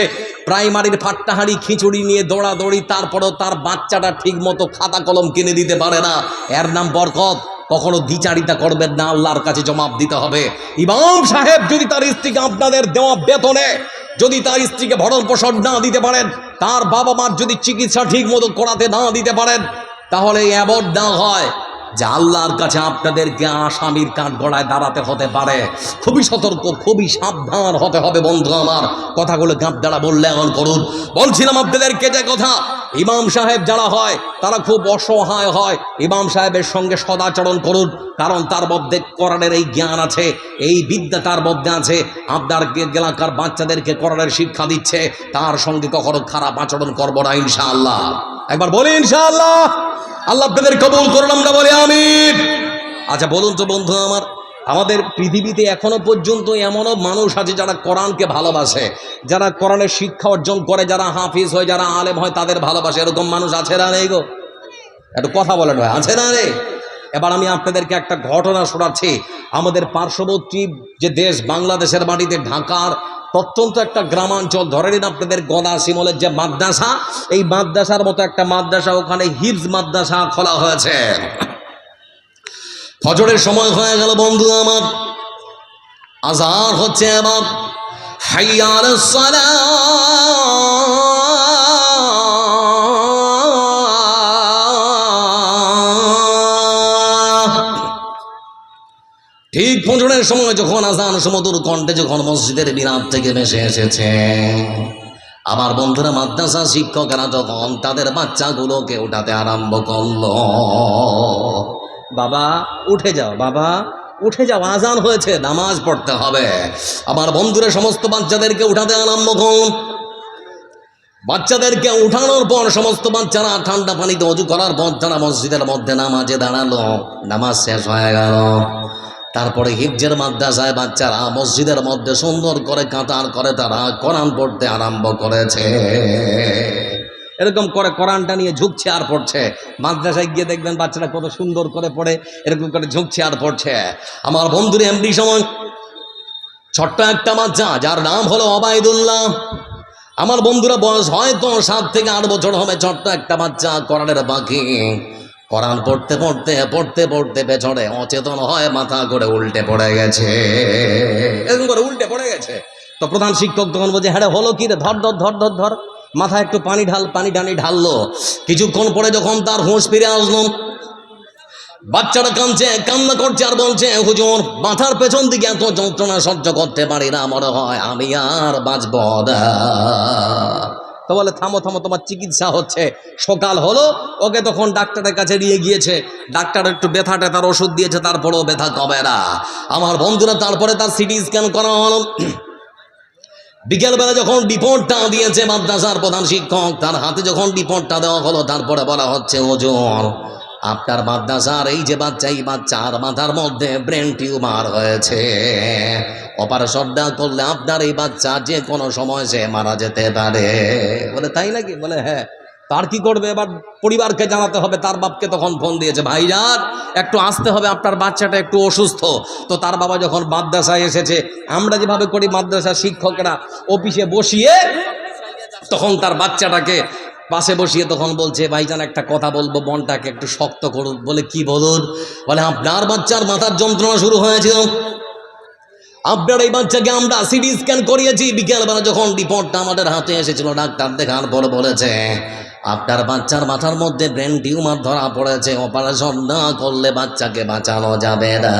Speaker 1: প্রাইমারির ফাট্টাহাড়ি খিচুড়ি নিয়ে দৌড়াদৌড়ি, তারপরেও তার বাচ্চাটা ঠিক মতো খাতা কলম কিনে দিতে পারে না, এর নাম বরকত। কখনো দ্বিচারিতা করবেন না, আল্লাহর কাছে জবাব দিতে হবে। ইমাম সাহেব যদি তার স্ত্রীকে আপনাদের দেওয়া বেতনে যদি তার স্ত্রীকে ভরণ পোষণ না দিতে পারেন, তার বাবা মার যদি চিকিৎসা ঠিক মতো করাতে না দিতে পারেন, তাহলে অ্যাওয়ার্ড দেওয়া হয় যে আল্লাহর কাছে আপনাদেরকে আসামির কাঠগড়ায় দাঁড়াতে হতে পারে। খুবই সতর্ক, খুবই সাবধান হতে হবে বন্ধু আমার। কথাগুলো গাঁপ দ্বারা বললে এমন করুন। বলছিলাম আপনাদেরকে যে কথা, ইমাম সাহেব যারা হয় তারা খুব অসহায় হয়। ইমাম সাহেবের সঙ্গে সদাচরণ করুন, কারণ তার মধ্যে কোরআনের এই জ্ঞান আছে, এই বিদ্যা তার মধ্যে আছে। আপনার এলাকার বাচ্চাদেরকে কোরআনের শিক্ষা দিচ্ছে, তার সঙ্গে কখনো খারাপ আচরণ করবো না ইনশাআল্লাহ। একবার বলি ইনশাআল্লাহ। আল্লাহ আপনাদের কবুল করুন, আমরা বলি আমিন। আচ্ছা বলুন তো বন্ধু আমার, আমাদের পৃথিবীতে এখনো পর্যন্ত এমনও মানুষ আছে যারা কোরআনকে ভালোবাসে, যারা কোরআনের শিক্ষা অর্জন করে, যারা হাফিজ হয়, যারা আলেম হয়, তাদের ভালোবাসে। এরকম মানুষ আছে না নেই গো? একটু কথা বলেন ভাই, আছে না রে? এবার আমি আপনাদেরকে একটা ঘটনা শোনাচ্ছি। আমাদের পার্শ্ববর্তী যে দেশ বাংলাদেশের মাটিতে, ঢাকার প্রত্যন্ত একটা গ্রামাঞ্চল, ধরে নিন আপনাদের গদাসিমলের যে মাদ্রাসা, এই মাদ্রাসার মতো একটা মাদ্রাসা, ওখানে হিফজ মাদ্রাসা খোলা হয়েছে। ফজরের সময় হয়ে গেল বন্ধু আমার, আযান হচ্ছে, এবার হাইয়া আলাস সালাহ। ঠিক ফজরের সময় যখন আযান সুমধুর কণ্ঠে যখন মসজিদের মিনার থেকে ভেসে এসেছে, আমার বন্ধুরা মাদ্রাসা শিক্ষকেরা যখন তাদের বাচ্চাগুলোকে উঠাতে আরম্ভ করলো, বাবা উঠে যাও, বাবা উঠে যাও, আযান হয়েছে, নামাজ পড়তে হবে। আমার বন্ধুরা সমস্ত বাচ্চাদেরকে উঠাতে আরম্ভ করল। বাচ্চাদেরকে উঠানোর পর সমস্ত বাচ্চারা ঠান্ডা পানিতে অজু করার পর তারা মসজিদের মধ্যে নামাজে দাঁড়ালো। নামাজ শেষ হয়ে গেল। তারপরে হিফজের মাদ্রাসায় বাচ্চারা মসজিদের মধ্যে সুন্দর করে কাতার করে তারা কোরআন পড়তে আরম্ভ করেছে। এরকম করে কোরআনটা নিয়ে ঝুঁকছে আর পড়ছে। মাদ্রাসায় গিয়ে দেখবেন বাচ্চারা কত সুন্দর করে পড়ে, এরকম করে ঝুঁকছে আর পড়ছে। আমার বন্ধুর এমডি সময় ছোট্ট একটা বাচ্চা যার নাম হলো অবায়দুল্লাহ। আমার বন্ধুরা বয়স হয়তো 7 থেকে 8 বছর হবে। ছোট্ট একটা বাচ্চা কোরআনের পাখি। কোরআন পড়তে পড়তে পড়তে পড়তে পেছনে অচেতন হয় মাথা করে উল্টে পড়ে গেছে। এরকম করে উল্টে পড়ে গেছে। তো প্রধান শিক্ষক তখন বলছে, হ্যাঁ হলো কি রে, ধর ধর ধর ধর ধর, মাথায় একটু পানি ঢাল। পানি টানি ঢাললো। কিছুক্ষণ পরে যখন তার হুঁশ ফিরে আসলো, বাচ্চাটা কাঁদছে, কান্না করছে আর বলছে, হুজুর মাথার পেছন দিকে এত যন্ত্রণা সহ্য করতে পারি না, মনে হয় আমি আর বাঁচব না। তো বলে, থামো থামো, তোমার চিকিৎসা হচ্ছে। সকাল হলো, ওকে তখন ডাক্তারের কাছে নিয়ে গিয়েছে। ডাক্তার একটু ব্যথা ট্যাথার ওষুধ দিয়েছে, তারপরেও ব্যথা কমে না। আমার বন্ধুরা তারপরে তার সিটি স্ক্যান করা হলো। বিকেলবেলা যখন রিপোর্টটা দিয়েছে মাদ্রাসার প্রধান শিক্ষক, তার হাতে যখন রিপোর্টটা দেওয়া হলো, তারপরে বলা হচ্ছে, হুজুর আপনার মাদ্রাসার এই যে বাচ্চা, এই বাচ্চার মাথার মধ্যে ব্রেন টিউমার হয়েছে। অপারেশনটা করলে আপনার এই বাচ্চা যে কোনো সময় সে মারা যেতে পারে। বলে, তাই নাকি? বলে, হ্যাঁ। তার কি করবে এবার? পরিবারকে জানাতে হবে। তার বাপকে তখন ফোন দিয়েছে, ভাইজান একটু আসতে হবে, আপনার বাচ্চাটা একটু অসুস্থ। তো তার বাবা যখন মাদ্রাসায় এসেছে, আমরা যেভাবে করি মাদ্রাসার শিক্ষকেরা অফিসে বসিয়ে তখন তার বাচ্চাটাকে পাশে বসিয়ে তখন বলছে, ভাইজান একটা কথা বলবো, মনটাকে একটু শক্ত করুন। বলে, কি বলুন? বলে, আপনার বাচ্চার মাথার যন্ত্রণা শুরু হয়েছিল, আপনার এই বাচ্চাকে আমরা সিটি স্ক্যান করিয়েছি। বিকেলবেলা যখন রিপোর্টটা আমাদের হাতে এসেছিল, ডাক্তার দেখার পর বলেছে আপনার বাচ্চার মাথার মধ্যে ব্রেন টিউমার ধরা পড়েছে, অপারেশন না করলে বাচ্চাকে বাঁচানো যাবে না।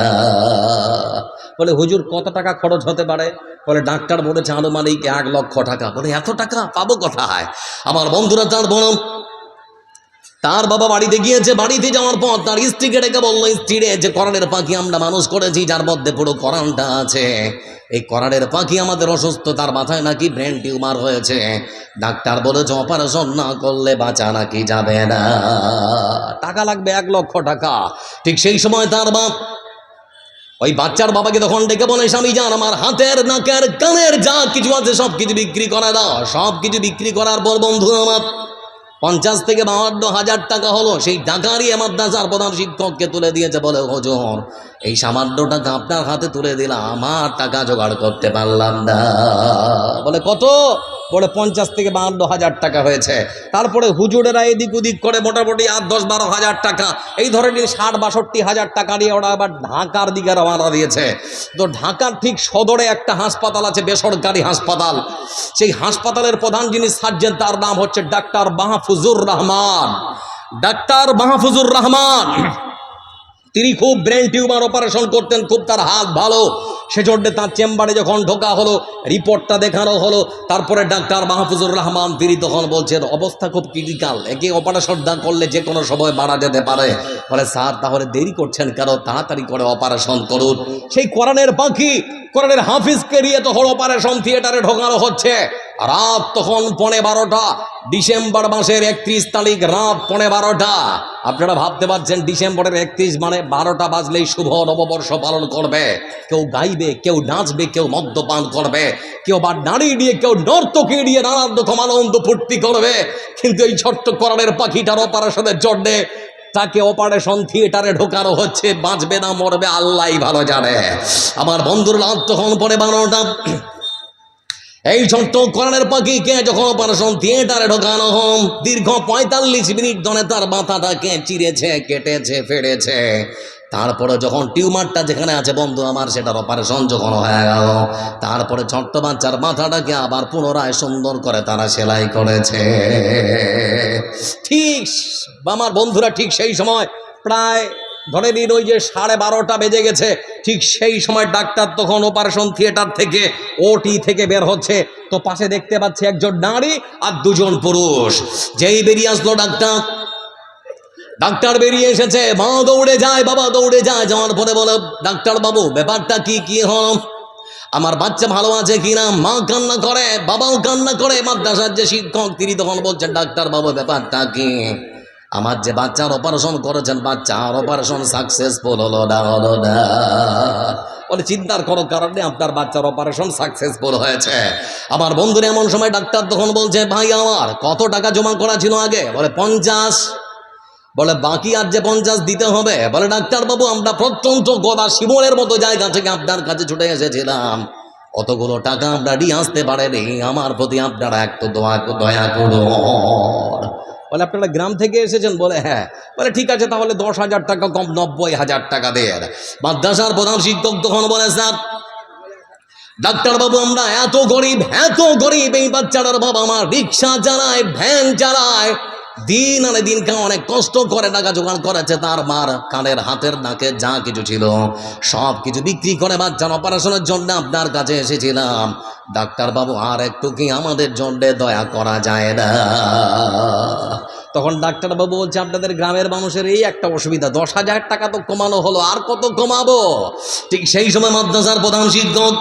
Speaker 1: বলে, হুজুর কত টাকা খরচ হতে পারে? বলে, ডাক্তার বলেছে আনুমানিক 1 লক্ষ টাকা। বলে, এত টাকা পাবো কোথায়? আমার বন্ধুরা তার বলুন, তার বাবা বাড়িতে গিয়েছে। বাড়িতে যাওয়ার পর তার স্ত্রীকে ডেকে বললো, স্ত্রী রে, যে কোরআনের পাখি আমরা মানুষ করেছি, যার মধ্যে পুরো কোরআনটা আছে, এই কোরআনের পাখি আমাদের অসুস্থ, তার মাথায় নাকি ব্রেন টিউমার হয়েছে। ডাক্তার বলেছে অপারেশন না করলে বাঁচা নাকি যাবে না, টাকা লাগবে 1 লক্ষ টাকা। ঠিক সেই সময় তার বাপ ওই বাচ্চার বাবাকে তখন ডেকে বলে, স্বামী যান, আমার হাতের নাকের কানের যা কিছু আছে সব কিছু বিক্রি করে দাও। সব কিছু বিক্রি করার পর বন্ধু আমার 50 থেকে 52 হাজার টাকা হলো। সেই টাকারই মাদ্রাসার প্রধান শিক্ষককে তুলে দিয়েছে। বলে, হুজুর এই সামান্য টাকা আপনার হাতে তুলে দিলাম, আমার টাকা জোগাড় করতে পারলাম না। বলে, কত? বলে, 50 থেকে 52 হাজার টাকা হয়েছে। তারপরে হুজুরেরা এদিক ওদিক করে মোটামুটি 8-10-12 হাজার টাকা, এই ধরনের 60-62 হাজার টাকা নিয়ে ওরা আবার ঢাকার দিকে রওনা দিয়েছে। তো ঢাকার ঠিক সদরে একটা হাসপাতাল আছে, বেসরকারি হাসপাতাল। সেই হাসপাতালের প্রধান যিনি সার্জন, তার নাম হচ্ছে ডাক্তার মাহফুজুর রহমান। ডাক্তার মাহফুজুর রহমান তিনি খুব ব্রেন টিউমার অপারেশন করতেন, খুব তার হাত ভালো। সেজন্য তার চেম্বারে যখন ঢোকা হলো, রিপোর্টটা দেখানো হলো, তারপরে ডাক্তার মাহফুজুর রহমান তিনি তখন বলছেন অবস্থা খুব ক্রিটিক্যাল, একে অপারেশন না করলে যে কোনো সময় মারা যেতে পারে। বলে, স্যার তাহলে দেরি করছেন কেন? তাড়াতাড়ি করে অপারেশন করুন। সেই কোরআনের পাখি, কোরআনের হাফিজকে নিয়ে তখন অপারেশন থিয়েটারে ঢোকানো হচ্ছে। রাত তখন 12:15, ডিসেম্বর মাসের 31 তারিখ, রাত 12:15। আপনারা ভাবতে পারছেন ডিসেম্বরের 31 মানে 12টা বাজলেই শুভ নববর্ষ পালন করবে। কেউ গাইবে, কেউ নাচবে, কেউ মদ্যপান করবে, কেউ বা নারী নিয়ে, কেউ নর্তকী নিয়ে নানান রকম আনন্দ ফুর্তি করবে। কিন্তু এই ছোট্ট কোরআনের পাখিটার অপারেশনের জন্যে তাকে অপারেশন থিয়েটারে ঢোকানো হচ্ছে। বাঁচবে না মরবে আল্লাহই ভালো জানে। আমার বন্ধুর রাত তখন পরে 12টা। এই ছোট্ট কোরআনের পাখিকে যখন অপারেশন থিয়েটারে ঢোকানো হম, দীর্ঘ 45 মিনিট ধরে তার মাথাটাকে চিরেছে, কেটেছে, ফেড়েছে। তারপরে যখন টিউমারটা যেখানে আছে বন্ধু আমার, সেটার অপারেশন যখন হয়ে গেল, তারপরে ছোট্ট বাচ্চার মাথাটাকে আবার পুনরায় সুন্দর করে তারা সেলাই করেছে। ঠিক আমার বন্ধুরা, ঠিক সেই সময় প্রায় ধরে নিন ওই যে 12:30 বেজে গেছে। ঠিক সেই সময় ডাক্তার তখন অপারেশন থিয়েটার থেকে, ওটি থেকে বের হচ্ছে। তো পাশে দেখতে পাচ্ছে একজন নারী আর 2জন পুরুষ। যেই বেরিয়ে আসলো ডাক্তার বেরিয়ে এসেছে, মা দৌড়ে যায়, বাবা দৌড়ে যায়। যাওয়ার পরে বলে, ডাক্তার বাবু ব্যাপারটা কি হল? আমার বাচ্চা ভালো আছে কিনা। মা কান্না করে, বাবাও কান্না করে। মাদ্রাসার যে শিক্ষক তিনি তখন বলছেন, ডাক্তার বাবু ব্যাপারটা কি? আমার যে বাচ্চার অপারেশন করেছেন, বাচ্চার অপারেশন সাকসেসফুল হলো না, হলো না। বলে চিন্তার কোনো কারণ নেই, আপনার বাচ্চার অপারেশন সাকসেসফুল হয়েছে। আমার বন্ধুরা এমন সময় ডাক্তার তখন বলছে, ভাই আমার কত টাকা জমা করা ছিল আগে? বলে 50। বলে বাকি আর যে 50 দিতে হবে। বলে ডাক্তারবাবু আমরা প্রত্যন্ত গদা শিমুলের মতো জায়গা থেকে আপনার কাছে ছুটে এসেছিলাম, অতগুলো টাকা আমরা নিয়ে আসতে পারেনি, আমার প্রতি আপনারা একটু দয়া করুন। বলে আপনারা গ্রাম থেকে এসেছেন? বলে হ্যাঁ। বলে ঠিক আছে তাহলে 10,000 টাকা কম 90,000 টাকা দেন। মাদ্রাসার প্রধান শিক্ষক তখন বলে, স্যার ডাক্তারবাবু আমরা এত গরিব, এই বাচ্চাটার বাবা আমার রিক্সা চালায়, ভ্যান চালায়, দিন আনে দিন অনেক কষ্ট করে টাকা জোগাড় করেছে। তার মার কানের হাতের নাকে যা কিছু ছিল সব কিছু বিক্রি করে বাচ্চার অপারেশনের জন্য আপনার কাছে এসেছিলাম। ডাক্তারবাবু আর একটু কি আমাদের জন্য দয়া করা যায় না? তখন ডাক্তারবাবু বলছে, আপনাদের গ্রামের মানুষের এই একটা অসুবিধা, 10,000 টাকা তো কমানো হলো, আর কত কমাবো? ঠিক সেই সময় মাদ্রাসার প্রধান শিক্ষক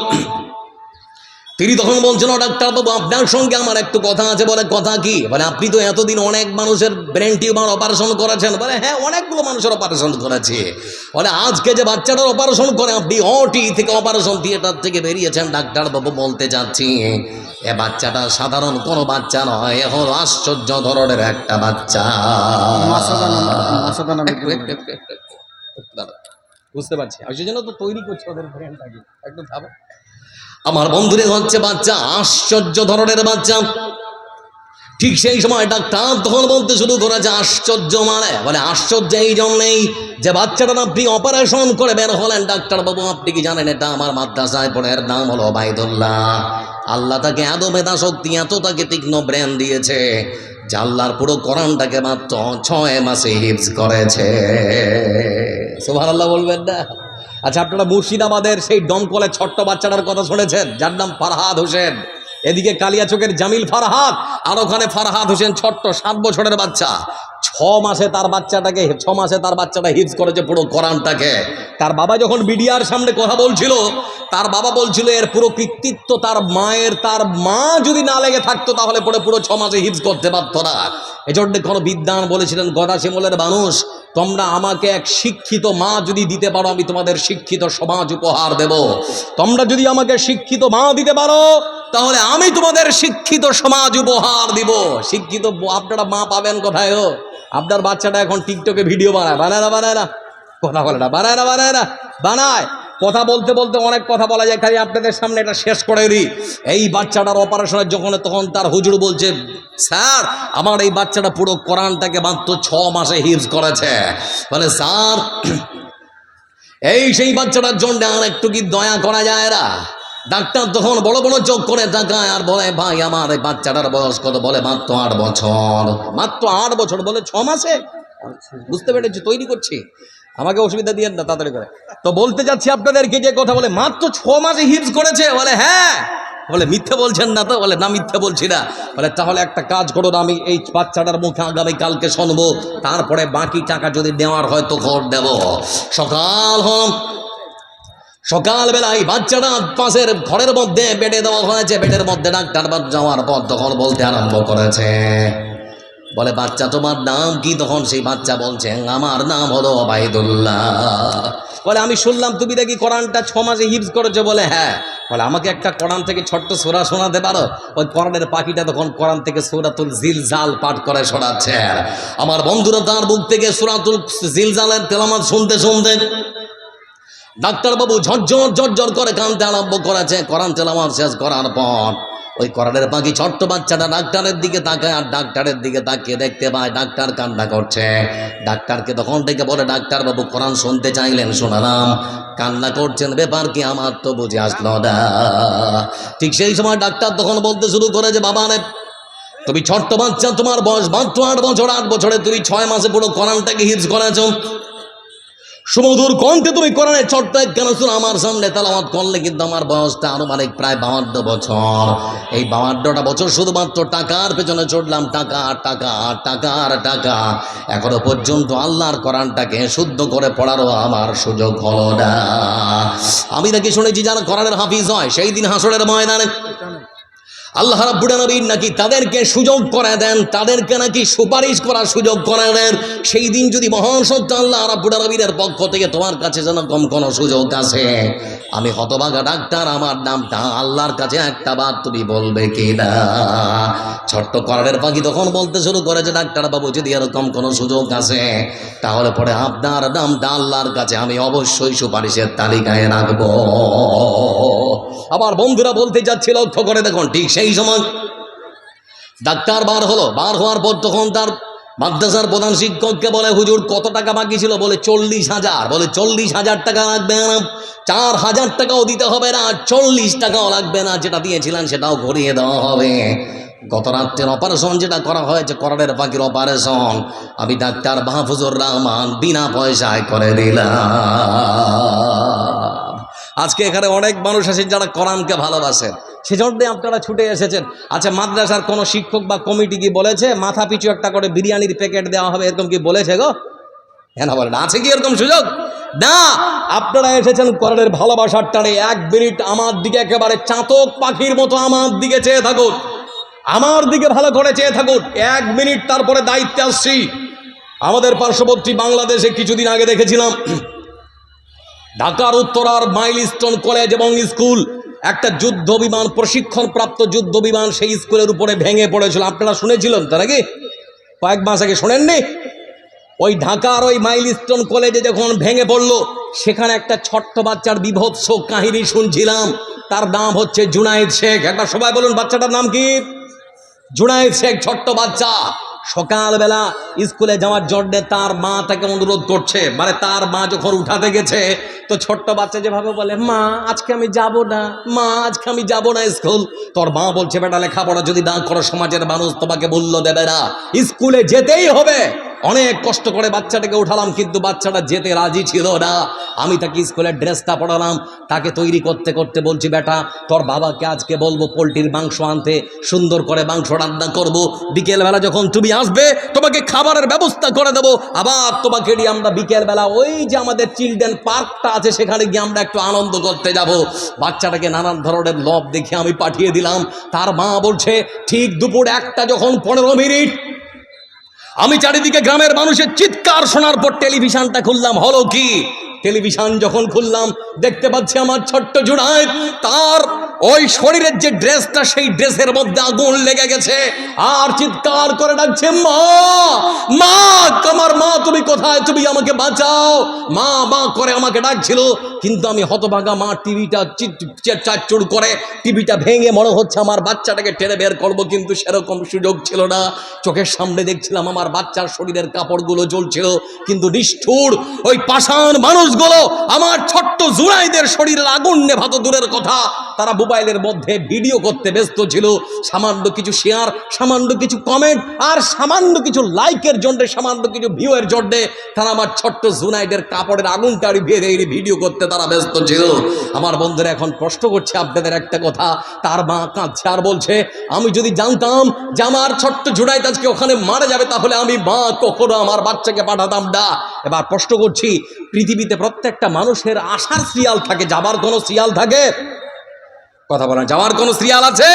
Speaker 1: তিনি তখন বলছেন, ডাক্তারবাবু আপনার সঙ্গে আমার একটু কথা আছে। বলে কথা কি? বলে আপনি তো এতদিন অনেক মানুষের ব্রেন টিউমার অপারেশন করেছেন। বলে হ্যাঁ অনেকগুলো মানুষের অপারেশন করেছে। বলে আজকে যে বাচ্চাটার অপারেশন করে আপনি ওটি থেকে অপারেশন থিয়েটার থেকে বেরিয়েছেন, ডাক্তারবাবু বলতে চাচ্ছি এ বাচ্চাটা সাধারণ কোনো বাচ্চা নয়, এ হলো আশ্চর্য ধরনের একটা বাচ্চা। বুঝতে পারছি, আর সেই জন্য তো তৈরি করছে ওদের ব্রেনটাকে। একটু ভাবো, আমার বন্ধুরে হচ্ছে বাচ্চা আশ্চর্য ধরনের বাচ্চা। ঠিক সেই সময় ডাক্তার তখন বলতে শুরু করেছে, আশ্চর্য মানে? বলে আশ্চর্য এই জন্যেই যে বাচ্চাটা আপনি অপারেশন করে বের হলেন। ডাক্তারবাবু আপনি কি জানেন এটা আমার মাদ্রাসায় পড়ে, এর নাম হলো ওবাইদুল্লাহ। আল্লাহ তাকে এত মেধা শক্তি, এত তাকে তীক্ষ্ণ ব্রেন দিয়েছে যে আল্লাহর পুরো কোরআনটাকে মাত্র 6 মাসে হিফজ করেছে। সুবহানাল্লাহ বলবেন না? আচ্ছা আপনারা মুর্শিদাবাদের সেই দমকলের ছোট্ট বাচ্চাটার কথা শুনেছেন, যার নাম ফারহাদ হোসেন? এদিকে কালিয়াচকের জামিল ফারহাদ, আর ওখানে ফারহাদ হোসেন ছোট্ট 7 বছরের বাচ্চা। 6 মাসে তার বাচ্চাটা হিফজ করেছে পুরো কোরআনটাকে। তার বাবা যখন বিডিআর সামনে কথা বলছিল, তার বাবা বলছিল এর পুরো কৃতিত্ব তার মায়ের, তার মা যদি না লেগে থাকতো তাহলে পুরো 6 মাসে হিফজ করতে পারতো না। এজন্য কোনো বিদ্বান বলেছিলেন, গদা শিমুলের মানুষ তোমরা আমাকে এক শিক্ষিত মা যদি দিতে পারো, আমি তোমাদের শিক্ষিত সমাজ উপহার দেব। তোমরা যদি আমাকে শিক্ষিত মা দিতে পারো তাহলে আমি তোমাদের শিক্ষিত সমাজ উপহার দিব। শিক্ষিত আপনারা মা পাবেন কোথায়? আপনার বাচ্চাটা এখন টিকটকে ভিডিও বানায় না কথা বলে না, বানায়। কথা বলতে বলতে অনেক কথা বলা যায়, খালি আপনাদের সামনে এটা শেষ করে দিই। এই বাচ্চাটার অপারেশনের তখন তার হুজুর বলছে, স্যার আমার এই বাচ্চাটা পুরো কোরআনটাকে মাত্র 6 মাসে হিফজ করেছে। বলে স্যার এই সেই বাচ্চাটার জন্য আর একটু কি দয়া করা যায় না? ডাক্তার তখন বড় বড় চোখ করে তাকায় আর বলে, ভাই আমার এই বাচ্চাটার বয়স কত? বলে মাত্র 8 বছর। মাত্র 8 বছর? বলে 6 মাসে? বুঝতে পেরেছি, তৈরি করছি, আমাকে অসুবিধা দিয়েন না তাড়াতাড়ি করে। তো বলতে যাচ্ছি আপনাদেরকে যে কথা, বলে মাত্র 6 মাসে হিফজ করেছে। বলে হ্যাঁ। বলে মিথ্যে বলছেন না তো? বলে না মিথ্যে বলছি না। বলে তাহলে একটা কাজ করুন, আমি এই বাচ্চাটার মুখে আগামী কালকে শুনবো, তারপরে বাকি টাকা যদি নেওয়ার হয় তো খবর দেব। সকালবেলায় বাচ্চাটা পাশের ঘরের মধ্যে বেডে দেওয়া হয়েছে। বেডের মধ্যে ডাক্তার যাওয়ার পর তখন বলতে আরম্ভ করেছে, বলে বাচ্চা তোমার নাম কি? তখন সেই বাচ্চা বলছে, আমার নাম হলো ওবাইদুল্লাহ। বলে আমি শুনলাম তুমি দেখি কোরআনটা 6 মাসে হিফজ করেছো। বলে হ্যাঁ। বলে আমাকে একটা কোরআন থেকে ছোট্ট সূরা শোনাতে পারো? ওই কোরআনের পাখিটা তখন কোরআন থেকে সূরাতুল জিলজাল পাঠ করে শোনাচ্ছে। আমার বন্ধুরা তার বুক থেকে সূরাতুল জিলজালের তেলাওয়াত শুনতে শুনতে ডাক্তারবাবু ঝরঝর করে কাঁদতে আরম্ভ করেছে। কোরআন তেলাওয়াত শেষ করার পর ওই কোরআনের পাখি ছোট্ট বাচ্চাটা ডাক্তারের দিকে তাকায়, আর ডাক্তারের দিকে তাকিয়ে দেখতে পায় ডাক্তার কান্না করছে। ডাক্তারকে তখন থেকে বলে, ডাক্তারবাবু কোরআন শুনতে চাইলেন, শোনালাম, কান্না করছেন, ব্যাপার কি? আমার তো বুঝে আসলো না। ঠিক সেই সময় ডাক্তার তখন বলতে শুরু করে যে, বাবা রে তুমি ছোট্ট বাচ্চা, তোমার বয়স মাত্র 8 বছর। 8 বছরে তুমি 6 মাসে পুরো কোরআনটাকে হিফজ করেছো। সুমধুর কণ্ঠে তুমি কোরআনের ছোট্ট একখানা সূরা আমার সামনে তেলাওয়াত করলে কিন্তু আমার বয়সটা আনুমানিক প্রায় 52 বছর। এই 52টা বছর শুধুমাত্র টাকার পেছনে ছুটলাম, টাকা টাকা টাকা আর টাকা। এখনো পর্যন্ত আল্লাহর কোরআনটাকে শুদ্ধ করে পড়ারও আমার সুযোগ হলো না। আমি নাকি শুনেছি যারা কোরআনের হাফিজ হয় সেই দিন হাসরের ময়দানে আল্লাহ রাব্বুল আলামিন নাকি তাদেরকে সুযোগ করে দেন, তাদেরকে নাকি সুপারিশ করার সুযোগ করে দেন। সেই দিন যদি মহান সত্য আল্লাহ রাব্বুল আলামিনের পক্ষ থেকে তোমার কাছে যেন কম কোনো সুযোগ আছে, আমি হতভাগা ডাক্তার, আমার নামটা আল্লাহর কাছে একটা বার তুমি বলবে কি না? ছোট্ট কোরআনের পাখি তখন বলতে শুরু করে যে ডাক্তার বাবু, যদি এরকম কোনো সুযোগ আছে তাহলে পরে আপনার নামটা আল্লাহর কাছে আমি অবশ্যই সুপারিশের তালিকায় রাখবো। আবার বন্ধুরা বলতে যাচ্ছে, লক্ষ্য করে দেখুন, ঠিক সেই সময় ডাক্তার বার হলো। বার হওয়ার পর তখন তার মাদ্রাসার প্রধান শিক্ষককে বলে, হুজুর কত টাকা বাকি ছিল? বলে 40,000। বলে 40,000 টাকা লাগবে না, 4,000 টাকাও দিতে হবে না, 40 টাকাও লাগবে না, যেটা দিয়েছিলেন সেটাও ঘুরিয়ে দেওয়া হবে। গত রাত্রের অপারেশন যেটা করা হয়েছে, কোরআনের পাখির অপারেশন, আমি ডাক্তার মাহফুজুর রহমান বিনা পয়সায় করে দিলাম। আজকে এখানে অনেক মানুষ আছেন যারা কোরআনকে ভালোবাসেন, সেজন্য আপনারা ছুটে এসেছেন। আচ্ছা, মাদ্রাসার কোনো শিক্ষক বা কমিটি কি বলেছে মাথা পিছু একটা করে বিরিয়ানির প্যাকেট দেওয়া হবে, এরকম কি বলেছে গো? হ্যাঁ না বলেন, আছে কি এরকম সুযোগ? না, আপনারা এসেছেন কোরআনের ভালোবাসার টানে। 1 মিনিট আমার দিকে একেবারে চাতক পাখির মতো আমার দিকে চেয়ে থাকুন, আমার দিকে ভালো করে চেয়ে থাকুন। 1 মিনিট, তারপরে দায়িত্বে আসছি। আমাদের পার্শ্ববর্তী বাংলাদেশে কিছুদিন আগে দেখেছিলাম ঢাকার উত্তরার মাইলস্টোন কলেজ এবং স্কুল, একটা যুদ্ধ বিমান, প্রশিক্ষণপ্রাপ্ত যুদ্ধ বিমান সেই স্কুলের উপরে ভেঙে পড়েছিল। আপনারা শুনেছিলেন তো নাকি? কয়েক মাস আগে শোনেননি? ওই ঢাকার ওই মাইলস্টোন কলেজে যখন ভেঙে পড়লো, সেখানে একটা ছোট্ট বাচ্চার বিভৎস কাহিনী শুনছিলাম। তার নাম হচ্ছে জুনায়েদ শেখ। একবার সবাই বলুন, বাচ্চাটার নাম কি? জুনায়েদ শেখ। ছোট্ট বাচ্চা, সকালবেলা স্কুলে যাওয়ার জন্য তার মা তাকে অনুরোধ করছে। মানে তার মা যখন উঠাতে গেছে, তো ছোট্ট বাচ্চা যেভাবে বলে, মা আজকে আমি যাব না, মা আজকে আমি যাব না স্কুল। তোর মা বলছে, বেটা লেখাপড়া যদি না করো সমাজের মানুষ তোমাকে মূল্য দেবে না, স্কুলে যেতেই হবে। অনেক কষ্ট করে বাচ্চাটাকে উঠালাম, কিন্তু বাচ্চাটা যেতে রাজি ছিল না। আমি তাকে স্কুলের ড্রেসটা পড়ালাম, তাকে তৈরি করতে করতে বলছি, বেটা তোর বাবাকে আজকে বলবো পোলট্রির মাংস আনতে, সুন্দর করে মাংস রান্না করব, বিকেলবেলা যখন তুমি আসবে তোমাকে খাবারের ব্যবস্থা করে দেবো। আবার তোমাকে নিয়ে আমরা বিকেলবেলা ওই যে আমাদের চিলড্রেন পার্কটা আছে সেখানে গিয়ে আমরা একটু আনন্দ করতে যাব। বাচ্চাটাকে নানান ধরনের লোভ দেখে আমি পাঠিয়ে দিলাম। তার মা বলছে, ঠিক দুপুর 1টা যখন 15 মিনিট, আমি চারিদিকে গ্রামের মানুষের চিৎকার শোনার পর টেলিভিশনটা খুললাম। হলো কি? টেলিভিশন যখন খুললাম, দেখতে পাচ্ছি আমার ছোট্ট জুনায়েদ, তার ওই শরীরের যে ড্রেসটা, সেই ড্রেসের মধ্যে আগুন লেগে গেছে, আর চিৎকার করে ডাকছে, মা মা, আমার মা তুমি কোথায়? তুমি আমাকে বাঁচাও, মা মা করে আমাকে ডাকছিল। কিন্তু আমি হতভাগা, মা টিভিটা চারচুর করে টিভিটা ভেঙে মনে হচ্ছে আমার বাচ্চাটাকে টেনে বের করবো, কিন্তু সেরকম সুযোগ ছিল না। চোখের সামনে দেখছিলাম আমার বাচ্চার শরীরের কাপড়গুলো জ্বলছিল, কিন্তু নিষ্ঠুর ওই পাষাণ মানুষগুলো আমার ছোট্ট জুনায়েদের শরীরের আগুন নেভাতো দূরের কথা, তারা মোবাইলের মধ্যে ভিডিও করতে ব্যস্ত ছিল। সামান্য কিছু শেয়ার, সামান্য কিছু কমেন্ট, আর সামান্য কিছু লাইকের জন্য, সামান্য কিছু ভিউয়ের জন্য তারা আমার ছোট্ট জুনায়েদের কাপড়ের আগুনটা ভিডিও করতে তারা ব্যস্ত ছিল। আমার বন্ধুরা এখন প্রশ্ন করছে আপনাদের একটা কথা, তার মা কাঁদছে আর বলছে, আমি যদি জানতাম যে আমার ছোট্ট জুনায়েদ আজকে ওখানে মারা যাবে, তাহলে আমি মা কখনো আমার বাচ্চাকে পাঠাতাম না। এবার প্রশ্ন করছি, পৃথিবীতে প্রত্যেকটা মানুষের আশার সিরিয়াল থাকে, যাবার কোনো সিরিয়াল থাকে? কথা বলেন, যাওয়ার কোনো সিরিয়াল আছে?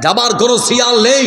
Speaker 1: যাবার কোনো সিরিয়াল নেই।